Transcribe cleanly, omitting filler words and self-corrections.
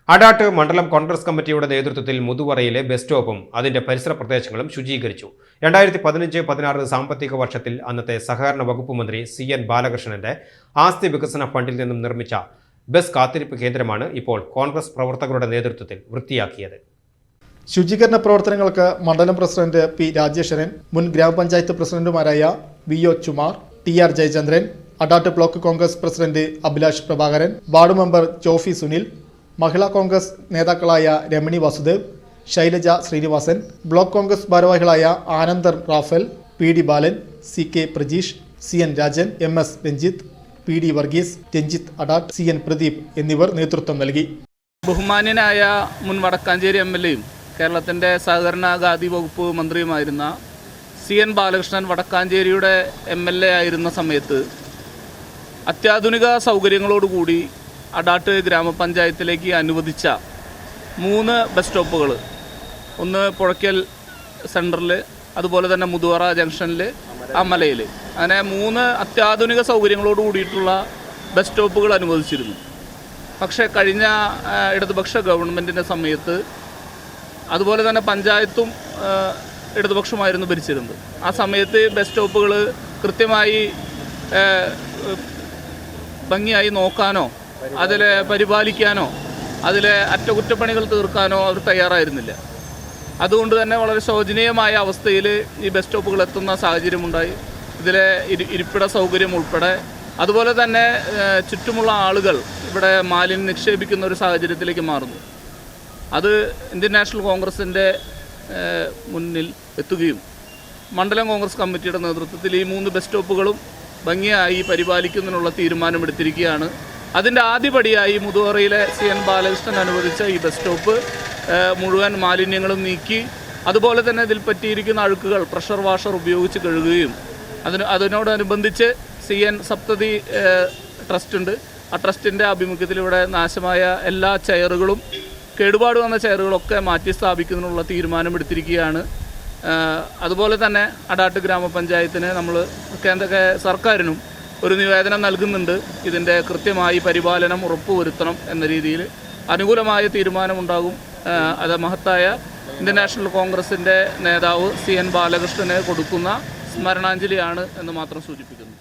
അടാട്ട് മണ്ഡലം കോൺഗ്രസ് കമ്മിറ്റിയുടെ നേതൃത്വത്തിൽ മുതുവറയിലെ ബസ് സ്റ്റോപ്പും അതിന്റെ പരിസര പ്രദേശങ്ങളും ശുചീകരിച്ചു. 2015-16 സാമ്പത്തിക വർഷത്തിൽ അന്നത്തെ സഹകരണ വകുപ്പ് മന്ത്രി CN ബാലകൃഷ്ണന്റെ ആസ്തി വികസന ഫണ്ടിൽ നിന്നും നിർമ്മിച്ച ബസ് കാത്തിരിപ്പ് കേന്ദ്രമാണ് ഇപ്പോൾ കോൺഗ്രസ് പ്രവർത്തകരുടെ നേതൃത്വത്തിൽ വൃത്തിയാക്കിയത്. ശുചീകരണ പ്രവർത്തനങ്ങൾക്ക് മണ്ഡലം പ്രസിഡന്റ് P. രാജേശ്വരൻ, മുൻ ഗ്രാമപഞ്ചായത്ത് പ്രസിഡന്റുമാരായ VO Chumar, TR Jayachandran, Adat block Congress president Abhilash Prabhakaran, ward member Jofi Sunil, Mahila Congress നേതാക്കളായ രമണി വാസുദേവ്, ശൈലജ ശ്രീനിവാസൻ, ബ്ലോക്ക് കോൺഗ്രസ് ഭാരവാഹികളായ Anandar Raphael, PD Balan, CK Prajeesh, CN Rajan, MS Ranjith, PD Varghese, Ranjith Adat, CN Pradeep എന്നിവർ നേതൃത്വം നൽകി. ബഹുമാന്യനായ മുൻ വടക്കാഞ്ചേരി MLAയും കേരളത്തിൻ്റെ സഹകരണ ഖാദി വകുപ്പ് മന്ത്രിയുമായിരുന്ന CN ബാലകൃഷ്ണൻ വടക്കാഞ്ചേരിയുടെ MLA ആയിരുന്ന സമയത്ത് അത്യാധുനിക സൗകര്യങ്ങളോടുകൂടി അടാട്ട് ഗ്രാമപഞ്ചായത്തിലേക്ക് അനുവദിച്ച 3 ബസ് സ്റ്റോപ്പുകൾ, ഒന്ന് പുഴയ്ക്കൽ സെൻറ്ററിൽ, അതുപോലെ തന്നെ മുതുവറ ജംഗ്ഷനിൽ, അമലയിൽ, അങ്ങനെ 3 അത്യാധുനിക സൗകര്യങ്ങളോട് കൂടിയിട്ടുള്ള ബസ് സ്റ്റോപ്പുകൾ അനുവദിച്ചിരുന്നു. പക്ഷേ കഴിഞ്ഞ ഇടതുപക്ഷ ഗവൺമെൻറ്റിൻ്റെ സമയത്ത്, അതുപോലെ തന്നെ പഞ്ചായത്തും ഇടതുപക്ഷമായിരുന്നു ഭരിച്ചിരുന്നത്. ആ സമയത്ത് ബസ് സ്റ്റോപ്പുകൾ കൃത്യമായി ഭംഗിയായി നോക്കാനോ അതിലെ പരിപാലിക്കാനോ അതിലെ അറ്റകുറ്റപ്പണികൾ തീർക്കാനോ അവർ തയ്യാറായിരുന്നില്ല. അതുകൊണ്ട് തന്നെ വളരെ ശോചനീയമായ അവസ്ഥയിൽ ഈ ബസ് സ്റ്റോപ്പുകൾ എത്തുന്ന സാഹചര്യമുണ്ടായി. ഇതിലെ ഇരിപ്പിട സൗകര്യം ഉൾപ്പെടെ, അതുപോലെ തന്നെ ചുറ്റുമുള്ള ആളുകൾ ഇവിടെ മാലിന്യം നിക്ഷേപിക്കുന്ന ഒരു സാഹചര്യത്തിലേക്ക് മാറുന്നു. അത് ഇന്ത്യൻ നാഷണൽ കോൺഗ്രസിൻ്റെ മുന്നിൽ എത്തുകയും മണ്ഡലം കോൺഗ്രസ് കമ്മിറ്റിയുടെ നേതൃത്വത്തിൽ ഈ 3 ബസ് സ്റ്റോപ്പുകളും ഭംഗിയായി പരിപാലിക്കുന്നതിനുള്ള തീരുമാനമെടുത്തിരിക്കുകയാണ്. അതിൻ്റെ ആദ്യപടിയായി മുതുവറയിലെ CN ബാലകൃഷ്ണൻ അനുവദിച്ച ഈ ബസ് സ്റ്റോപ്പ് മുഴുവൻ മാലിന്യങ്ങളും നീക്കി, അതുപോലെ തന്നെ ഇതിൽ പറ്റിയിരിക്കുന്ന അഴുക്കുകൾ പ്രഷർ വാഷർ ഉപയോഗിച്ച് കഴുകുകയും അതിനോടനുബന്ധിച്ച് CN സപ്തതി ട്രസ്റ്റ് ഉണ്ട്. ആ ട്രസ്റ്റിൻ്റെ ആഭിമുഖ്യത്തിൽ ഇവിടെ നാശമായ എല്ലാ ചെയറുകളും, കേടുപാട് വന്ന ചെയറുകളൊക്കെ മാറ്റി സ്ഥാപിക്കുന്നതിനുള്ള തീരുമാനമെടുത്തിരിക്കുകയാണ്. അതുപോലെ തന്നെ അടാട്ട് ഗ്രാമപഞ്ചായത്തിന് നമ്മൾ കേന്ദ്ര സർക്കാരിനും ഒരു നിവേദനം നൽകുന്നുണ്ട്. ഇതിൻ്റെ കൃത്യമായി പരിപാലനം ഉറപ്പുവരുത്തണം എന്ന രീതിയിൽ അനുകൂലമായ തീരുമാനമുണ്ടാകും. അത് മഹത്തായ ഇന്ത്യൻ നാഷണൽ കോൺഗ്രസിൻ്റെ നേതാവ് CN ബാലകൃഷ്ണന് കൊടുക്കുന്ന സ്മരണാഞ്ജലിയാണ് എന്ന് മാത്രം സൂചിപ്പിക്കുന്നു.